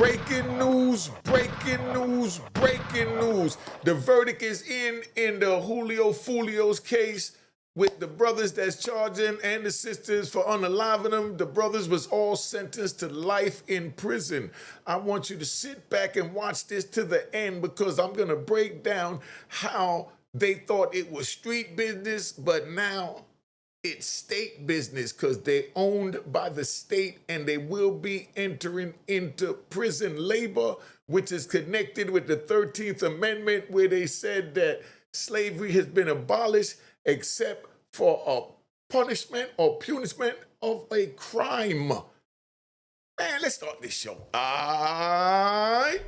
Breaking news, breaking news, breaking news. The verdict is in the Julio Foolio's case with the brothers that's charging and the sisters for unaliving them. The brothers was all sentenced to life in prison. I want you to sit back and watch this to the end because I'm going to break down how they thought it was street business, but now it's state business because they're owned by the state and they will be entering into prison labor, which is connected with the 13th Amendment, where they said that slavery has been abolished except for a punishment or punishment of a crime. Man, let's start this show. All right.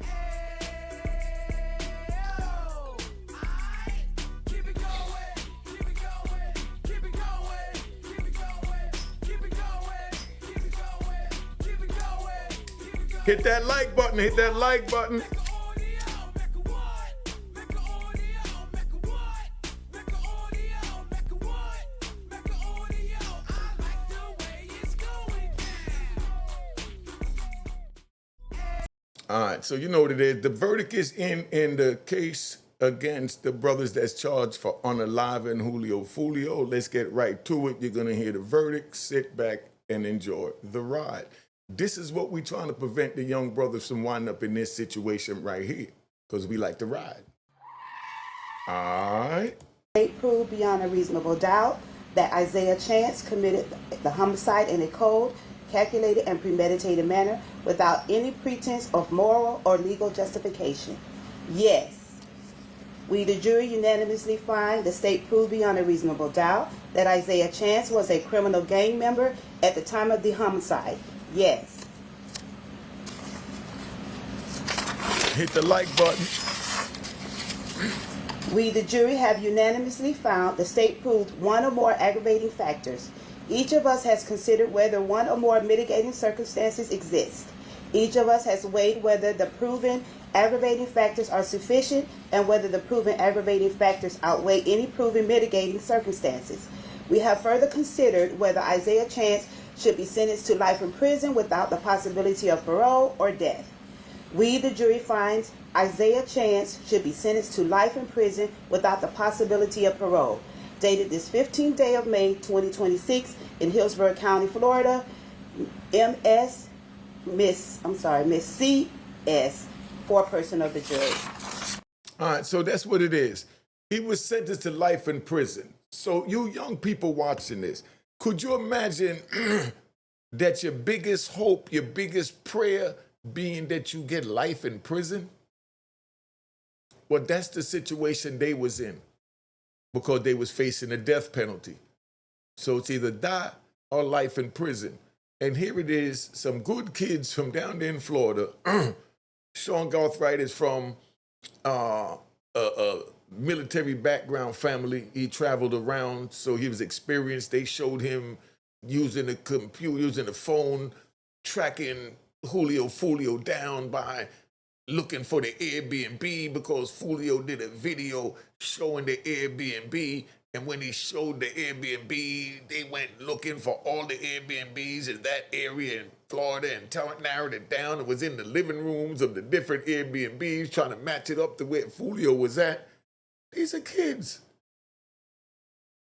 Hit that like button, hit that like button. All right, so you know what it is. The verdict is in the case against the brothers that's charged for unaliving Julio Foolio. Let's get right to it. You're gonna hear the verdict. Sit back and enjoy the ride. This is what we're trying to prevent the young brothers from winding up in this situation right here, because we like to ride. All right. State proved beyond a reasonable doubt that Isaiah Chance committed the homicide in a cold, calculated, and premeditated manner without any pretense of moral or legal justification. Yes. We, the jury, unanimously find the state proved beyond a reasonable doubt that Isaiah Chance was a criminal gang member at the time of the homicide. Yes. Hit the like button. We, the jury, have unanimously found the state proved one or more aggravating factors. Each of us has considered whether one or more mitigating circumstances exist. Each of us has weighed whether the proven aggravating factors are sufficient and whether the proven aggravating factors outweigh any proven mitigating circumstances. We have further considered whether Isaiah Chance should be sentenced to life in prison without the possibility of parole or death. We, the jury, finds Isaiah Chance should be sentenced to life in prison without the possibility of parole. Dated this 15th day of May, 2026, in Hillsborough County, Florida, Miss C.S., foreperson of the jury. All right, so that's what it is. He was sentenced to life in prison. So you young people watching this, could you imagine that your biggest hope, your biggest prayer being that you get life in prison? Well, that's the situation they was in because they was facing a death penalty. So it's either die or life in prison. And here it is, some good kids from down there in Florida. Sean Garthright is from a military background family. He traveled around, so he was experienced. They showed him using the computer, using the phone, tracking Julio Foolio down by looking for the Airbnb because Foolio did a video showing the Airbnb. And when he showed the Airbnb, they went looking for all the Airbnbs in that area in Florida and narrowed it down. It was in the living rooms of the different Airbnbs, trying to match it up to where Foolio was at. These are kids.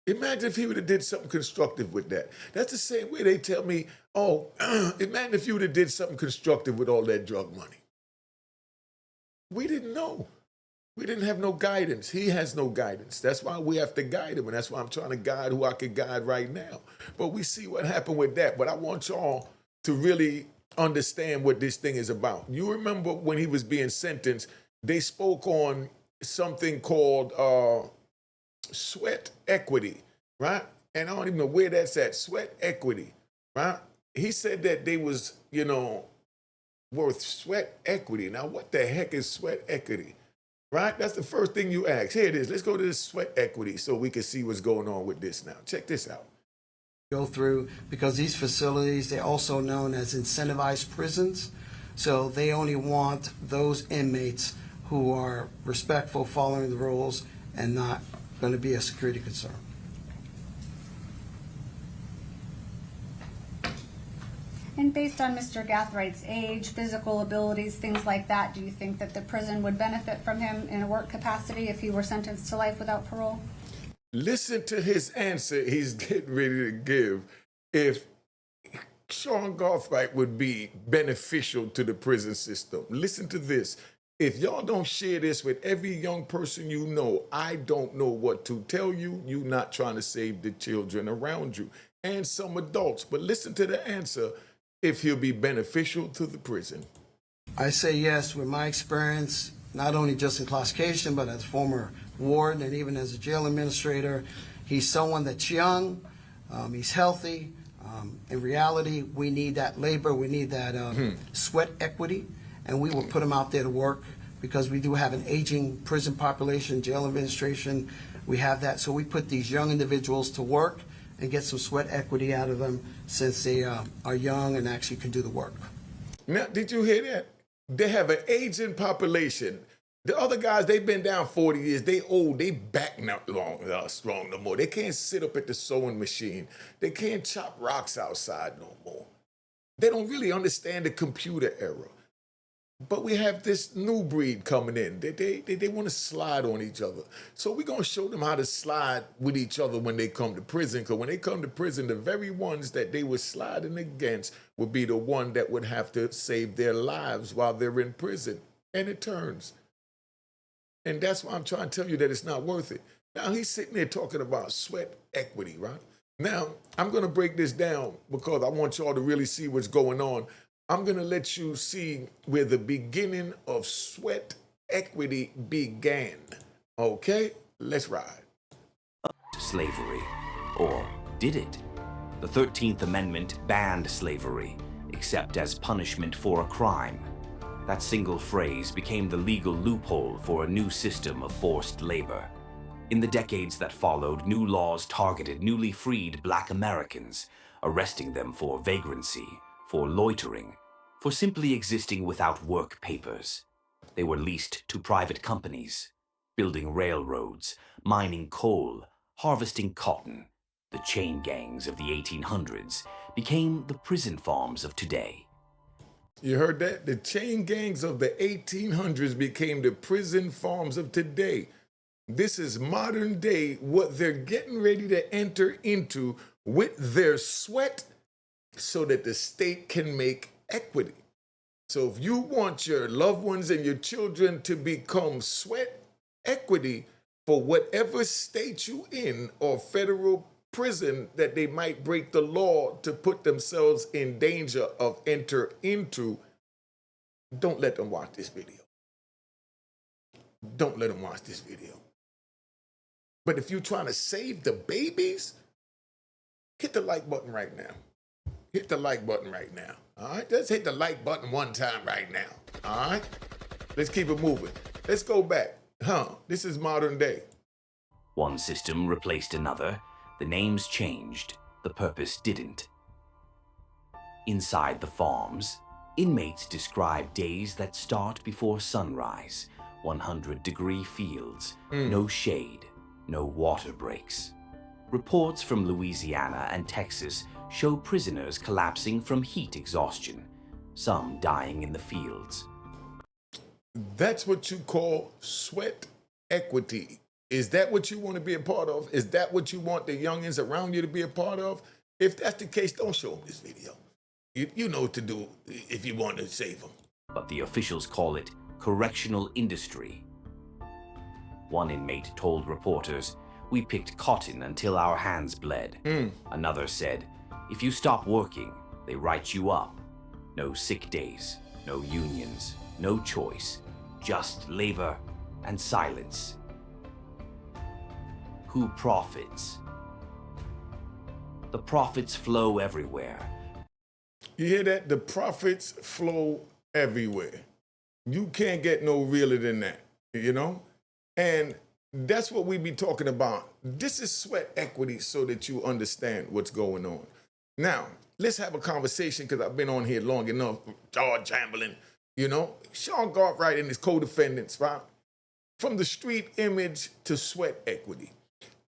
Imagine if he would have did something constructive with that. That's the same way they tell me, oh, imagine if you would have did something constructive with all that drug money. We didn't know. We didn't have no guidance. He has no guidance. That's why we have to guide him, and that's why I'm trying to guide who I can guide right now. But we see what happened with that. But I want y'all to really understand what this thing is about. You remember when he was being sentenced, they spoke on something called sweat equity, right? And I don't even know where that's at, sweat equity, right? He said that they was, worth sweat equity. Now, what the heck is sweat equity? Right? That's the first thing you ask. Here it is. Let's go to this sweat equity so we can see what's going on with this now. Check this out. Go through, because these facilities, they're also known as incentivized prisons. So they only want those inmates who are respectful, following the rules, and not going to be a security concern. And based on Mr. Gathwright's age, physical abilities, things like that, do you think that the prison would benefit from him in a work capacity if he were sentenced to life without parole? Listen to his answer he's getting ready to give. If Sean Garthwright would be beneficial to the prison system. Listen to this. If y'all don't share this with every young person you know, I don't know what to tell you. You're not trying to save the children around you and some adults. But listen to the answer if he'll be beneficial to the prison. I say yes, with my experience, not only just in classification, but as former warden and even as a jail administrator. He's someone that's young, he's healthy. In reality, we need that labor, we need that sweat equity, and we will put him out there to work because we do have an aging prison population, jail administration, we have that. So we put these young individuals to work and get some sweat equity out of them since they are young and actually can do the work. Now, did you hear that? They have an aging population. The other guys, they've been down 40 years. They old. They back not strong no more. They can't sit up at the sewing machine. They can't chop rocks outside no more. They don't really understand the computer era. But we have this new breed coming in. They want to slide on each other. So we're going to show them how to slide with each other when they come to prison. Because when they come to prison, the very ones that they were sliding against would be the one that would have to save their lives while they're in prison. And it turns. And that's why I'm trying to tell you that it's not worth it. Now, he's sitting there talking about sweat equity, right? Now, I'm going to break this down because I want y'all to really see what's going on. I'm going to let you see where the beginning of sweat equity began. Okay? Let's ride. Slavery. Or did it? The 13th Amendment banned slavery, except as punishment for a crime. That single phrase became the legal loophole for a new system of forced labor. In the decades that followed, new laws targeted newly freed Black Americans, arresting them for vagrancy, for loitering, for simply existing without work papers. They were leased to private companies, building railroads, mining coal, harvesting cotton. The chain gangs of the 1800s became the prison farms of today. You heard that? The chain gangs of the 1800s became the prison farms of today. This is modern day, what they're getting ready to enter into with their sweat so that the state can make equity. So if you want your loved ones and your children to become sweat equity for whatever state you in or federal prison that they might break the law to put themselves in danger of enter into, don't let them watch this video. Don't let them watch this video. But if you're trying to save the babies, hit the like button right now. Hit the like button right now. All right? Let's hit the like button one time right now. All right? Let's keep it moving. Let's go back. This is modern day. One system replaced another. The names changed. The purpose didn't. Inside the farms, inmates describe days that start before sunrise, 100-degree fields, no shade, no water breaks. Reports from Louisiana and Texas show prisoners collapsing from heat exhaustion, some dying in the fields. That's what you call sweat equity. Is that what you want to be a part of? Is that what you want the youngins around you to be a part of? If that's the case, don't show them this video. You know what to do if you want to save them. But the officials call it correctional industry. One inmate told reporters, "We picked cotton until our hands bled." Another said, "If you stop working, they write you up. No sick days, no unions, no choice, just labor and silence." Who profits? The profits flow everywhere. You hear that? The profits flow everywhere. You can't get no realer than that, you know? And that's what we be talking about. This is sweat equity so that you understand what's going on. Now, let's have a conversation because I've been on here long enough, jaw jambling, you know? Sean Garthwright and his co-defendants, right? From the street image to sweat equity.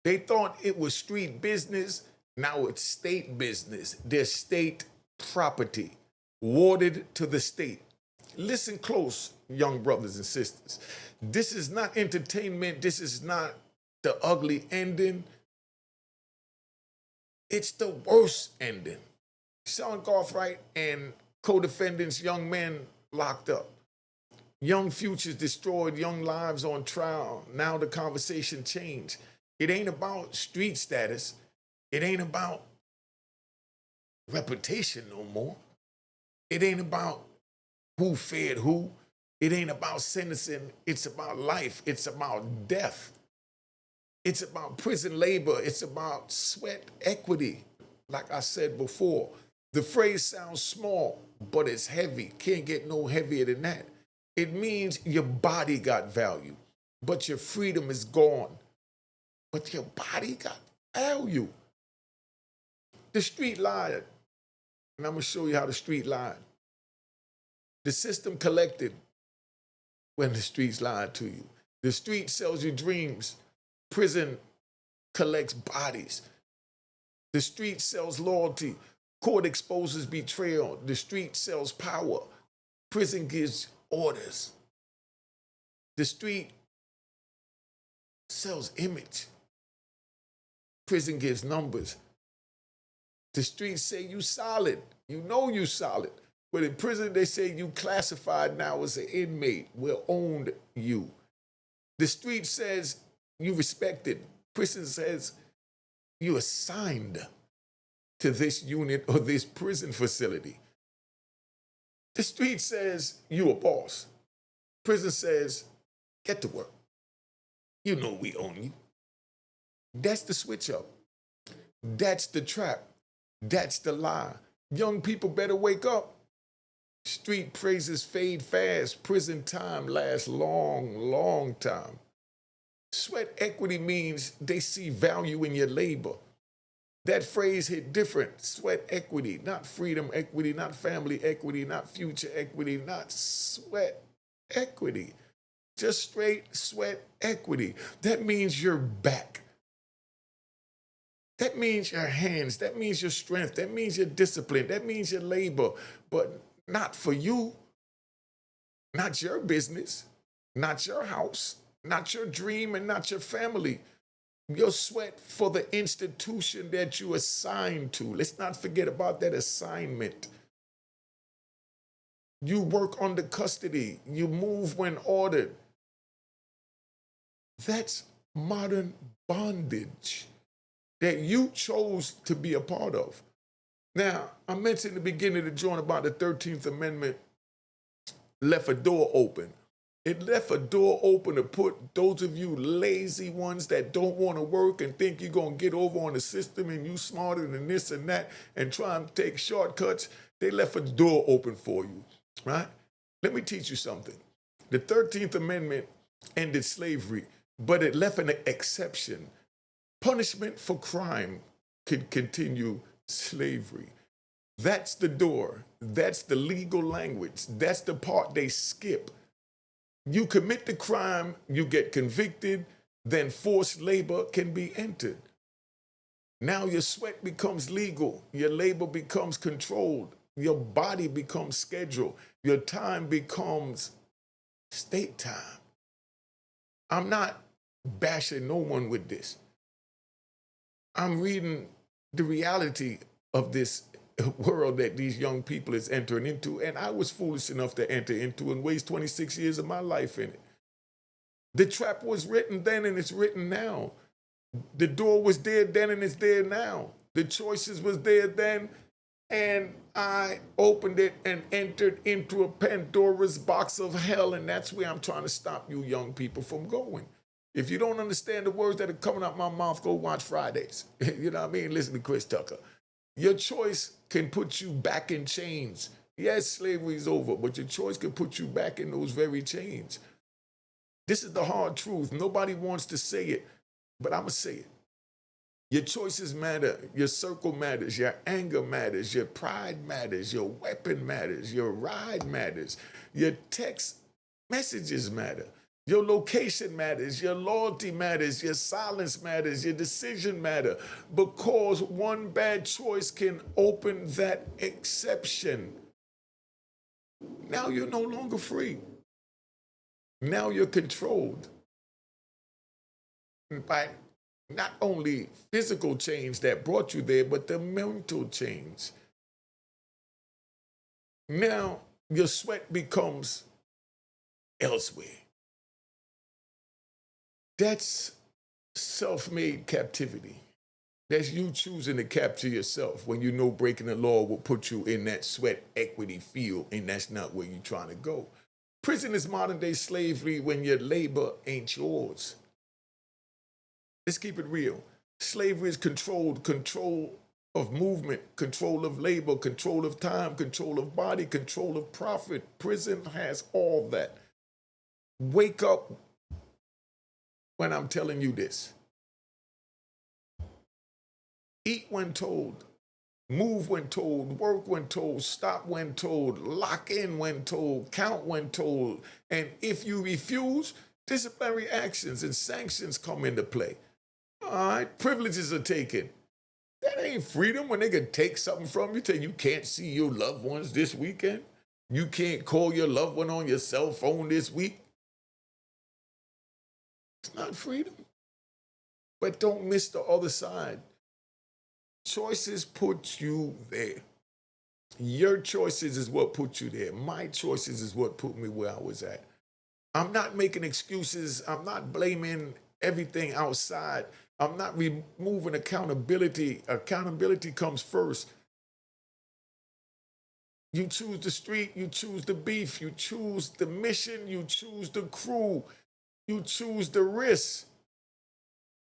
They thought it was street business. Now it's state business. They're state property, warded to the state. Listen close, young brothers and sisters. This is not entertainment. This is not the ugly ending. It's the worst ending. Sean Garthright and co-defendants, young men locked up. Young futures destroyed, young lives on trial. Now the conversation changed. It ain't about street status. It ain't about reputation no more. It ain't about who fed who. It ain't about sentencing. It's about life. It's about death. It's about prison labor. It's about sweat equity. Like I said before, the phrase sounds small, but it's heavy. Can't get no heavier than that. It means your body got value, but your freedom is gone. But your body got value. The street lied, and I'm going to show you how the street lied. The system collected when the streets lied to you. The street sells you dreams. Prison collects bodies. The street sells loyalty. Court exposes betrayal. The street sells power. Prison gives orders. The street sells image. Prison gives numbers. The streets say you solid. You know you solid. But in prison, they say you classified now as an inmate. We'll own you. The street says you respected. Prison says you assigned to this unit or this prison facility. The street says you a boss. Prison says, get to work. You know we own you. That's the switch up. That's the trap. That's the lie. Young people better wake up. Street praises fade fast. Prison time lasts long, long time. Sweat equity means they see value in your labor. That phrase hit different. Sweat equity, not freedom equity, not family equity, not future equity, not sweat equity. Just straight sweat equity. That means your back. That means your hands. That means your strength. That means your discipline. That means your labor. But not for you. Not your business. Not your house. Not your dream and not your family. Your sweat for the institution that you assigned to. Let's not forget about that assignment. You work under custody. You move when ordered. That's modern bondage that you chose to be a part of. Now, I mentioned in the beginning of the joint about the 13th Amendment left a door open. It left a door open to put those of you lazy ones that don't want to work and think you're going to get over on the system and you smarter than this and that and try and take shortcuts. They left a door open for you, right? Let me teach you something. The 13th Amendment ended slavery, but it left an exception. Punishment for crime could continue slavery. That's the door. That's the legal language. That's the part they skip. You commit the crime, you get convicted, then forced labor can be entered. Now your sweat becomes legal, your labor becomes controlled, your body becomes scheduled, your time becomes state time. I'm not bashing no one with this. I'm reading the reality of this world that these young people is entering into, and I was foolish enough to enter into and waste 26 years of my life in it. The trap was written then and it's written now. The door was there then and it's there now. The choices was there then, and I opened it and entered into a Pandora's box of hell, and that's where I'm trying to stop you young people from going. If you don't understand the words that are coming out my mouth, go watch Fridays. You know what I mean? Listen to Chris Tucker. Your choice can put you back in chains. Yes, slavery is over, but your choice can put you back in those very chains. This is the hard truth. Nobody wants to say it, but I'm going to say it. Your choices matter. Your circle matters. Your anger matters. Your pride matters. Your weapon matters. Your ride matters. Your text messages matter. Your location matters, your loyalty matters, your silence matters, your decision matter, because one bad choice can open that exception. Now you're no longer free. Now you're controlled by not only physical change that brought you there, but the mental change. Now your sweat becomes elsewhere. That's self-made captivity. That's you choosing to capture yourself when you know breaking the law will put you in that sweat equity field, and that's not where you're trying to go. Prison is modern day slavery when your labor ain't yours. Let's keep it real. Slavery is control of movement, control of labor, control of time, control of body, control of profit. Prison has all that. Wake up when I'm telling you this. Eat when told, move when told, work when told, stop when told, lock in when told, count when told. And if you refuse, disciplinary actions and sanctions come into play. All right, privileges are taken. That ain't freedom when they can take something from you. Tell you can't see your loved ones this weekend. You can't call your loved one on your cell phone this week. It's not freedom. But don't miss the other side. Choices put you there. Your choices is what put you there. My choices is what put me where I was at. I'm not making excuses. I'm not blaming everything outside. I'm not removing accountability. Accountability comes first. You choose the street, you choose the beef, you choose the mission, you choose the crew, you choose the risk.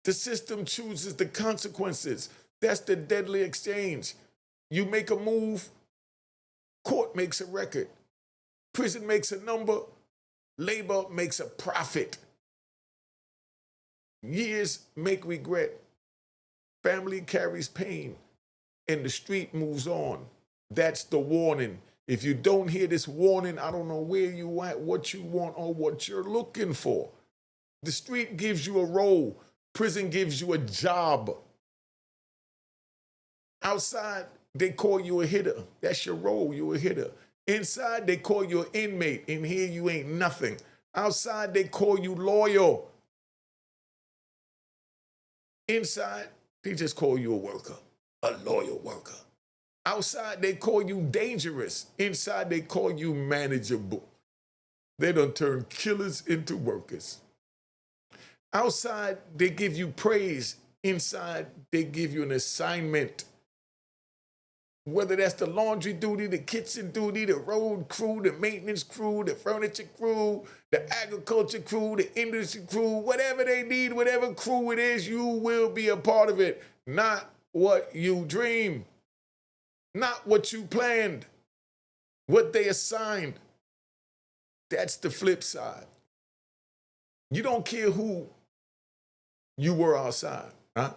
The system chooses the consequences. That's the deadly exchange. You make a move, court makes a record. Prison makes a number, labor makes a profit. Years make regret. Family carries pain, and the street moves on. That's the warning. If you don't hear this warning, I don't know where you at, what you want, or what you're looking for. The street gives you a role. Prison gives you a job. Outside, they call you a hitter. That's your role, you're a hitter. Inside, they call you an inmate. In here, you ain't nothing. Outside, they call you loyal. Inside, they just call you a worker, a loyal worker. Outside, they call you dangerous. Inside, they call you manageable. They done turn killers into workers. Outside, they give you praise. Inside, they give you an assignment. Whether that's the laundry duty, the kitchen duty, the road crew, the maintenance crew, the furniture crew, the agriculture crew, the industry crew, whatever they need, whatever crew it is, you will be a part of it. Not what you dream, not what you planned, what they assigned. That's the flip side. You don't care who you were outside, huh?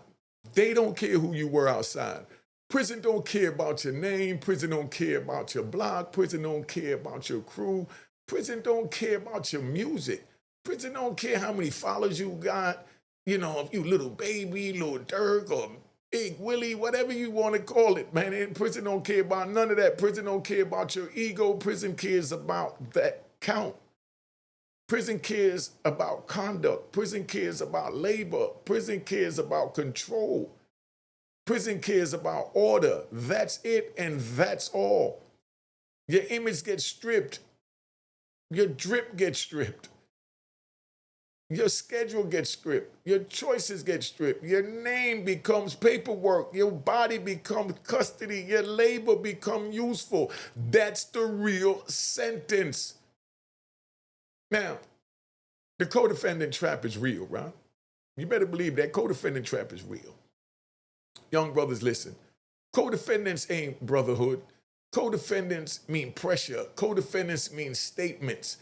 They don't care who you were outside. Prison don't care about your name. Prison don't care about your block. Prison don't care about your crew. Prison don't care about your music. Prison don't care how many followers you got. You know, if you little baby, little Dirk, or Big Willie, whatever you want to call it, man. And prison don't care about none of that. Prison don't care about your ego. Prison cares about that count. Prison cares about conduct. Prison cares about labor. Prison cares about control. Prison cares about order. That's it, and that's all. Your image gets stripped. Your drip gets stripped. Your schedule gets stripped. Your choices get stripped. Your name becomes paperwork. Your body becomes custody. Your labor becomes useful. That's the real sentence. Now, the co-defendant trap is real, right? You better believe that co-defendant trap is real. Young brothers, listen. Co-defendants ain't brotherhood. Co-defendants mean pressure. Co-defendants mean statements.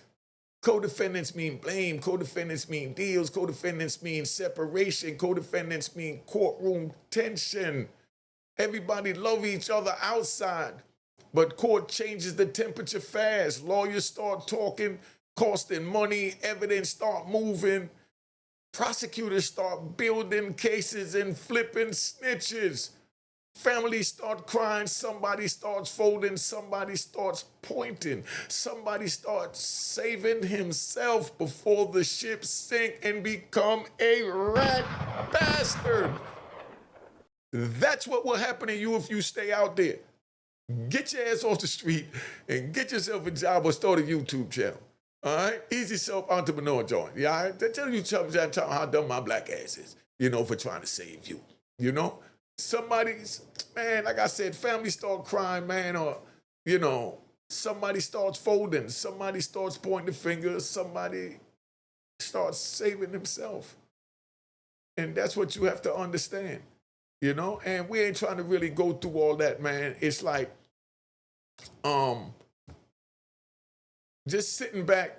Co-defendants mean blame. Co-defendants mean deals. Co-defendants mean separation. Co-defendants mean courtroom tension. Everybody love each other outside, but court changes the temperature fast. Lawyers start talking costing money, evidence start moving, prosecutors start building cases and flipping snitches. Families start crying, somebody starts folding, somebody starts pointing, somebody starts saving himself before the ship sink and become a rat bastard. That's what will happen to you if you stay out there. Get your ass off the street and get yourself a job or start a YouTube channel. All right? Easy self-entrepreneur joint. Yeah, all right? They tell you how dumb my black ass is, for trying to save you. Somebody's, man, like I said, family start crying, man, or, somebody starts folding, somebody starts pointing the finger, somebody starts saving himself. And that's what you have to understand, and we ain't trying to really go through all that, man. It's like, just sitting back,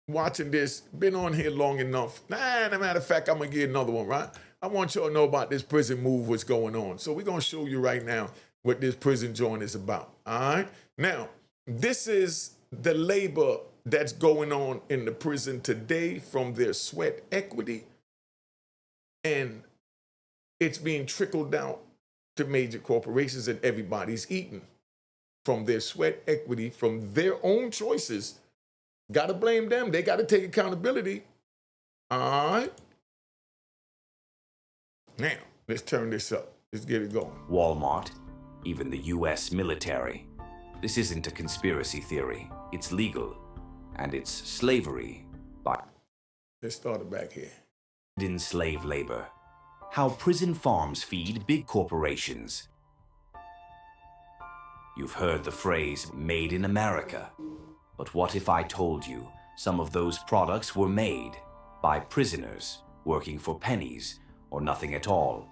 watching this, been on here long enough. As a matter of fact, I'm gonna get another one, right? I want y'all to know about this prison move, what's going on. So we're gonna show you right now what this prison joint is about, all right? Now, this is the labor that's going on in the prison today from their sweat equity, and it's being trickled down to major corporations, and everybody's eating from their sweat equity, from their own choices. Gotta blame them. They gotta take accountability. All right? Now, let's turn this up. Let's get it going. Walmart, even the US military. This isn't a conspiracy theory. It's legal, and it's slavery by... Let's start it back here. ...in slave labor. How prison farms feed big corporations. You've heard the phrase, made in America. But what if I told you some of those products were made by prisoners working for pennies or nothing at all?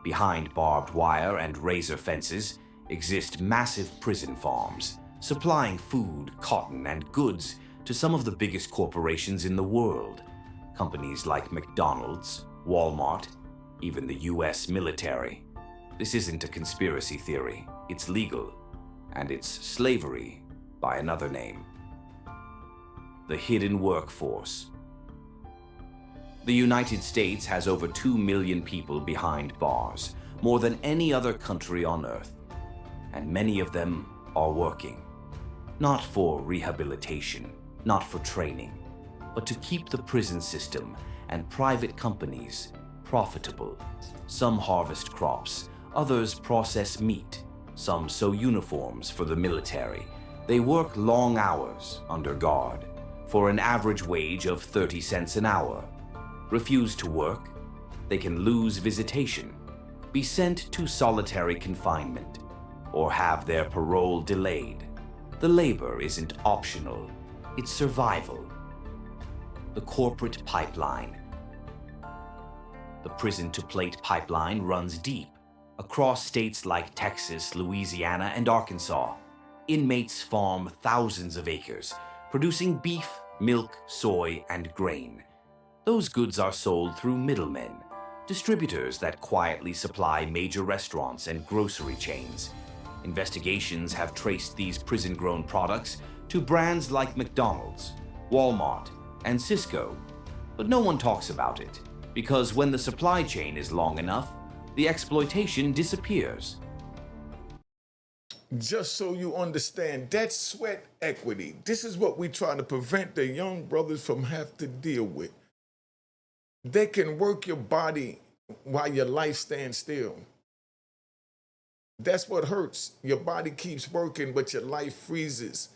Behind barbed wire and razor fences exist massive prison farms, supplying food, cotton, and goods to some of the biggest corporations in the world. Companies like McDonald's, Walmart, even the US military. This isn't a conspiracy theory. It's legal, and it's slavery by another name. The hidden workforce. The United States has over 2 million people behind bars, more than any other country on earth. And many of them are working. Not for rehabilitation, not for training, but to keep the prison system and private companies profitable. Some harvest crops, others process meat, some sew uniforms for the military. They work long hours under guard for an average wage of 30 cents an hour. Refuse to work, they can lose visitation, be sent to solitary confinement, or have their parole delayed. The labor isn't optional, it's survival. The corporate pipeline. The prison-to-plate pipeline runs deep across states like Texas, Louisiana, and Arkansas. Inmates farm thousands of acres, producing beef, milk, soy, and grain. Those goods are sold through middlemen, distributors that quietly supply major restaurants and grocery chains. Investigations have traced these prison-grown products to brands like McDonald's, Walmart, and Cisco. But no one talks about it, because when the supply chain is long enough, the exploitation disappears. Just so you understand, that's sweat equity. This is what we're trying to prevent the young brothers from having to deal with. They can work your body while your life stands still. That's what hurts. Your body keeps working, but your life freezes.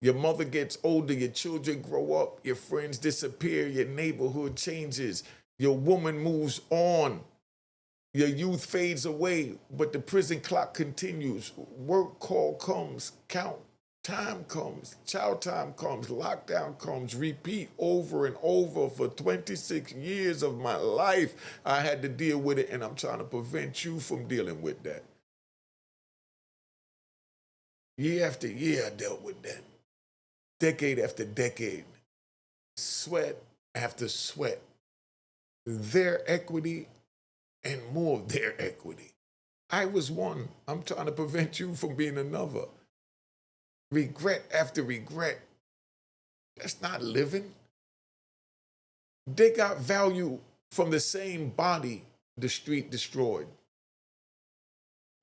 Your mother gets older, your children grow up, your friends disappear, your neighborhood changes, your woman moves on, your youth fades away, but the prison clock continues. Work call comes, count time comes, chow time comes, lockdown comes, repeat over and over. For 26 years of my life, I had to deal with it, and I'm trying to prevent you from dealing with that. Year after year, I dealt with that. Decade after decade, sweat after sweat. Their equity and more of their equity. I was one. I'm trying to prevent you from being another. Regret after regret. That's not living. They got value from the same body the street destroyed.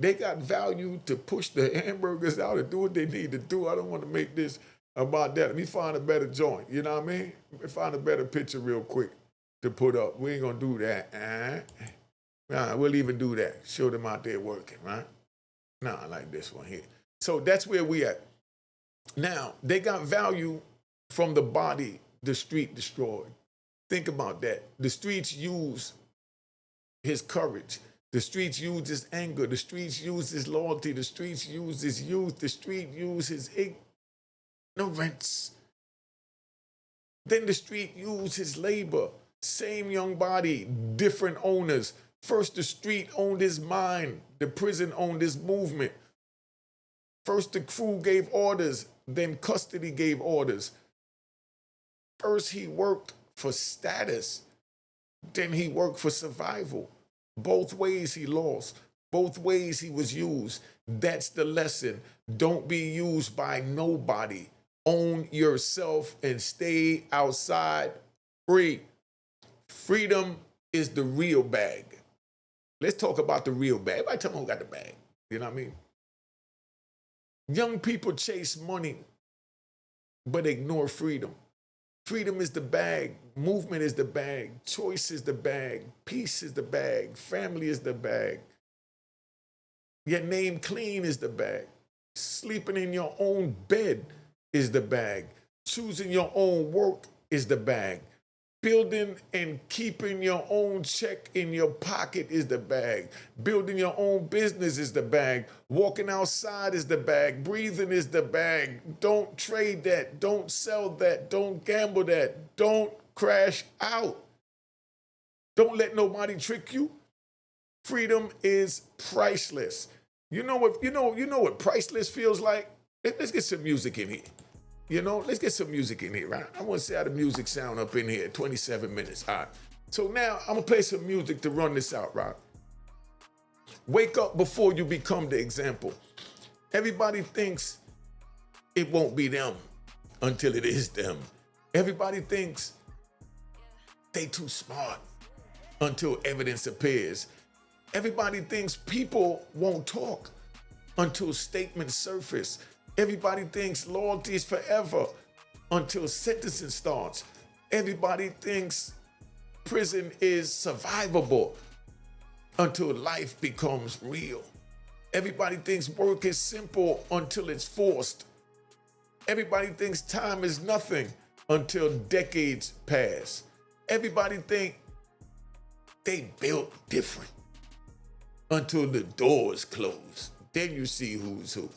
They got value to push the hamburgers out and do what they need to do. I don't want to make this about that. Let me find a better joint. You know what I mean? Let me find a better picture real quick to put up. We ain't going to do that. Nah, we'll even do that. Show them out there working, right? Nah, I like this one here. So that's where we at. Now, they got value from the body the street destroyed. Think about that. The streets use his courage. The streets use his anger. The streets use his loyalty. The streets use his youth. The street use his ignorance. Then the street use his labor. Same young body, different owners. First, the street owned his mind. The prison owned his movement. First, the crew gave orders. Then custody gave orders. First, he worked for status. Then he worked for survival. Both ways he lost. Both ways he was used. That's the lesson. Don't be used by nobody. Own yourself and stay outside free. Freedom is the real bag. Let's talk about the real bag. Everybody tell me who got the bag. You know what I mean? Young people chase money, but ignore freedom. Freedom is the bag. Movement is the bag. Choice is the bag. Peace is the bag. Family is the bag. Your name clean is the bag. Sleeping in your own bed is the bag. Choosing your own work is the bag. Building and keeping your own check in your pocket is the bag. Building your own business is the bag. Walking outside is the bag. Breathing is the bag. Don't trade that. Don't sell that. Don't gamble that. Don't crash out. Don't let nobody trick you. Freedom is priceless. You know what priceless feels like? Let's get some music in here. You know, let's get some music in here, right? I want to see how the music sound up in here, 27 minutes. All right. So now I'm going to play some music to run this out, right? Wake up before you become the example. Everybody thinks it won't be them until it is them. Everybody thinks they too smart until evidence appears. Everybody thinks people won't talk until statements surface. Everybody thinks loyalty is forever until sentencing starts. Everybody thinks prison is survivable until life becomes real. Everybody thinks work is simple until it's forced. Everybody thinks time is nothing until decades pass. Everybody thinks they built different until the doors close. Then you see who's who.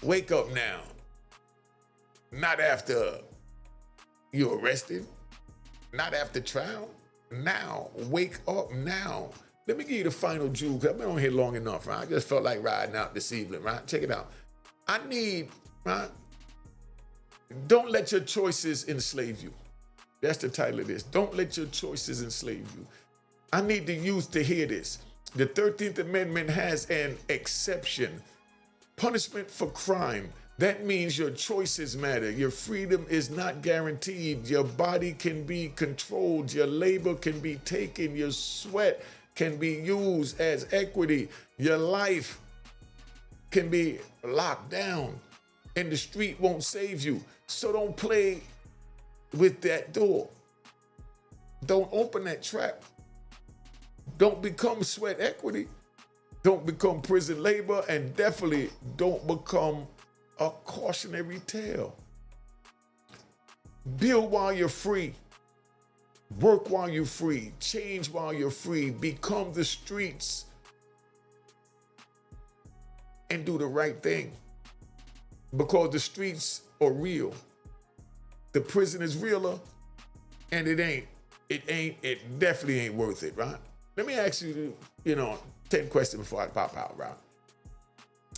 Wake up now. Not after you're arrested. Not after trial. Now. Wake up now. Let me give you the final jewel, because I've been on here long enough, right? I just felt like riding out this evening, right? Check it out. I need, right? Don't let your choices enslave you. That's the title of this. Don't let your choices enslave you. I need the youth to hear this. The 13th Amendment has an exception. Punishment for crime. That means your choices matter. Your freedom is not guaranteed. Your body can be controlled. Your labor can be taken. Your sweat can be used as equity. Your life can be locked down, and the street won't save you. So don't play with that door. Don't open that trap. Don't become sweat equity. Don't become prison labor, and definitely don't become a cautionary tale. Build while you're free. Work while you're free. Change while you're free. Become the streets and do the right thing. Because the streets are real. The prison is realer, and it definitely ain't worth it, right? Let me ask you, 10 questions before I pop out, right?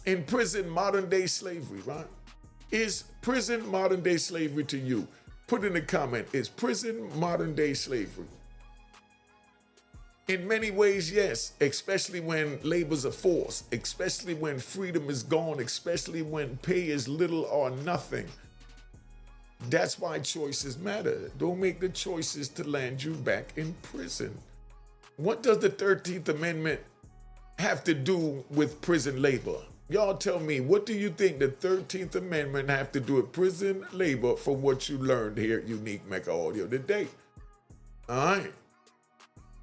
In prison, modern day slavery, right? Is prison modern day slavery to you? Put in the comment, is prison modern day slavery? In many ways, yes, especially when labors are forced, especially when freedom is gone, especially when pay is little or nothing. That's why choices matter. Don't make the choices to land you back in prison. What does the 13th Amendment have to do with prison labor? Y'all tell me, what do you think the 13th Amendment have to do with prison labor from what you learned here at Unique Mecca Audio today? All right.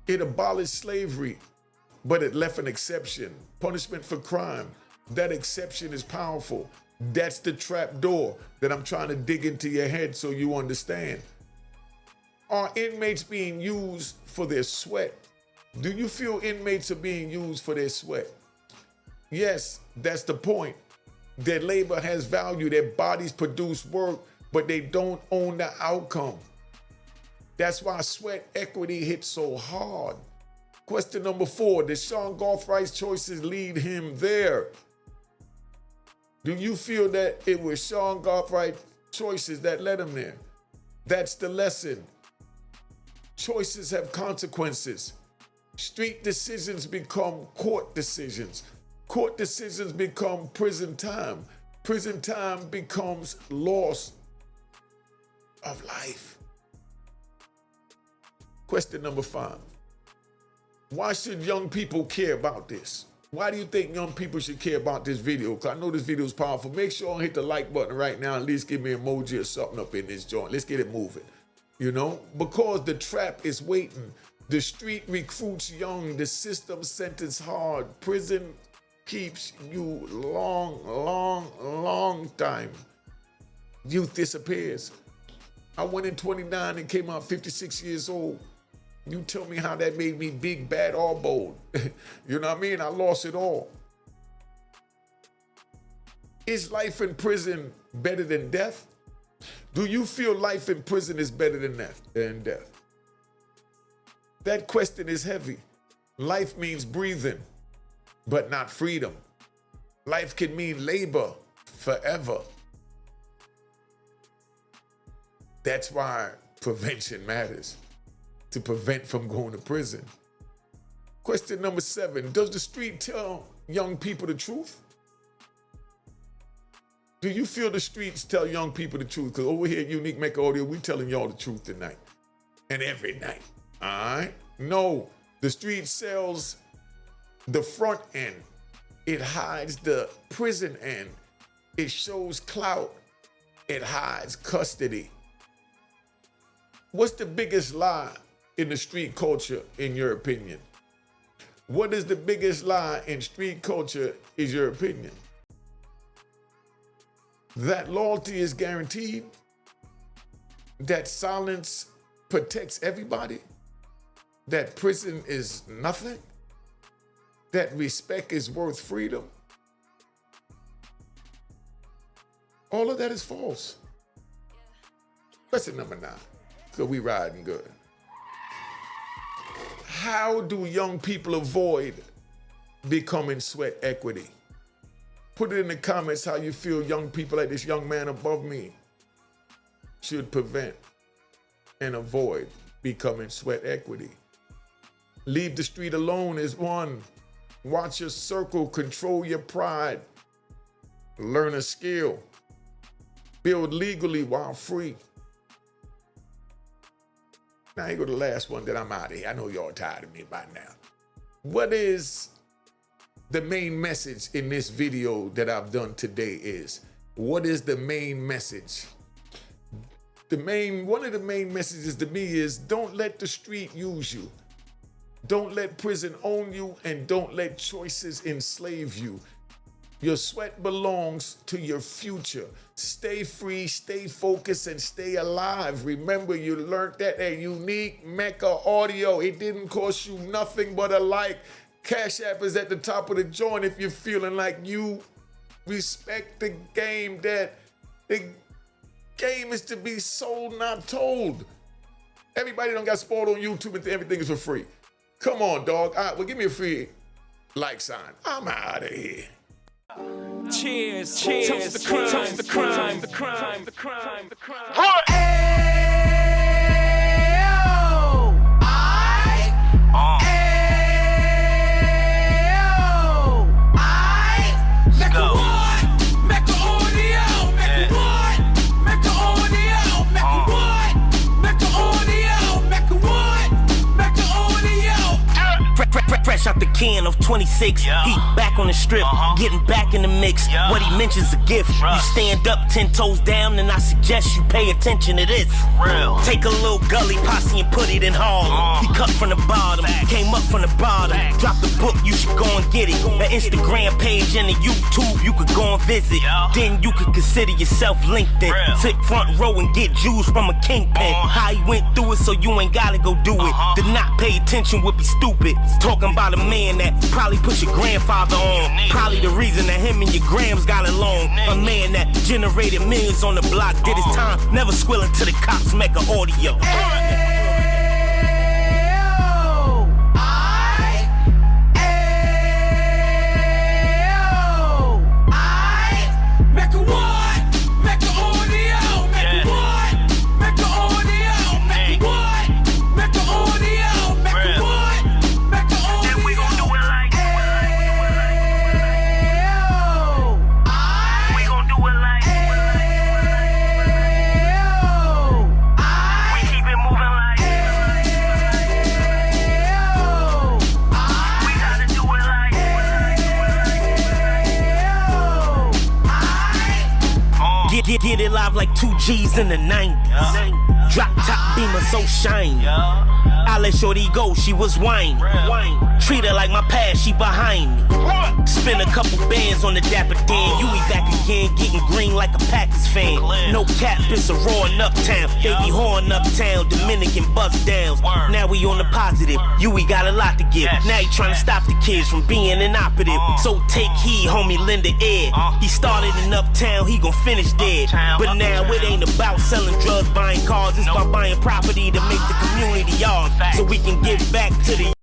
It abolished slavery, but it left an exception. Punishment for crime. That exception is powerful. That's the trap door that I'm trying to dig into your head so you understand. Are inmates being used for their sweat? Do you feel inmates are being used for their sweat? Yes, that's the point. Their labor has value. Their bodies produce work, but they don't own the outcome. That's why sweat equity hits so hard. Question number 4, did Sean Garthwright's choices lead him there? Do you feel that it was Sean Garthwright's choices that led him there? That's the lesson. Choices have consequences. Street decisions become court decisions. Court decisions become prison time. Prison time becomes loss of life. Question number 5. Why should young people care about this? Why do you think young people should care about this video? Because I know this video is powerful. Make sure and hit the like button right now. At least give me an emoji or something up in this joint. Let's get it moving. You know, because the trap is waiting. The street recruits young. The system sentence hard. Prison keeps you long time. Youth disappears. I went in 29 and came out 56 years old. You tell me how that made me big, bad, or bold. You know what I mean? I lost it all. Is life in prison better than death? Do you feel life in prison is better than death? That question is heavy. Life means breathing, but not freedom. Life can mean labor forever. That's why prevention matters. To prevent from going to prison. Question number 7, does the street tell young people the truth? Do you feel the streets tell young people the truth? Because over here at Unique Mecca Audio, we telling y'all the truth tonight and every night, all right? No, the street sells the front end. It hides the prison end. It shows clout. It hides custody. What's the biggest lie in the street culture, in your opinion? What is the biggest lie in street culture, is your opinion? That loyalty is guaranteed? That silence protects everybody? That prison is nothing? That respect is worth freedom? All of that is false. Question number 9, because we riding good. How do young people avoid becoming sweat equity? Put it in the comments how you feel young people like this young man above me should prevent and avoid becoming sweat equity. Leave the street alone is one. Watch your circle, control your pride. Learn a skill. Build legally while free. Now here go the last one that I'm out of here. I know y'all tired of me by now. What is the main message in this video that I've done today is? What is the main message? One of the main messages to me is don't let the street use you. Don't let prison own you, and don't let choices enslave you. Your sweat belongs to your future. Stay free, stay focused, and stay alive. Remember, you learned that at Unique Mecca Audio. It didn't cost you nothing but a like. Cash App is at the top of the joint if you're feeling like you respect the game, that the game is to be sold, not told. Everybody done got spoiled on YouTube and everything is for free. Come on, dog. All right, well, give me a free like sign. I'm out of here. Cheers, cheers, toast the crime, toast the crime, the crime, the crime, the crime. can of 26. He back on the strip, getting back in the mix. What he mentions a gift. You stand up 10 toes down, and I suggest you pay attention to this. Take a little gully posse and put it in Harlem. He cut from the bottom, came up from the bottom. Drop the book, you should go and get it. The Instagram page and the YouTube, you could go and visit. Then you could consider yourself LinkedIn. Sit front row and get Jews from a kingpin. How he went through it, so you ain't gotta go do it. To not pay attention would be stupid. Talking about a man that probably put your grandfather on. Probably the reason that him and your grams got along. A man that generated millions on the block, did his time, never squilling to the cops, Mecca audio. Get it live like 2 G's in the 90s. Drop top beamer so shiny. I let shorty go, she was whining. Treat her like my past, she behind me. Spend a couple bands on the Dapper Dan. You be back again, getting green like a Packers fan. No cap, it's a roaring uptown. They be horn uptown, Dominican bust downs. Now we on the positive, we got a lot to give. Now he trying to stop the kids from being inoperative. So take heed, homie, lend a ear. He started in uptown, he gon' finish dead. But now it ain't about selling drugs, buying cars. It's about buying property to make the community ours, so we can give back to the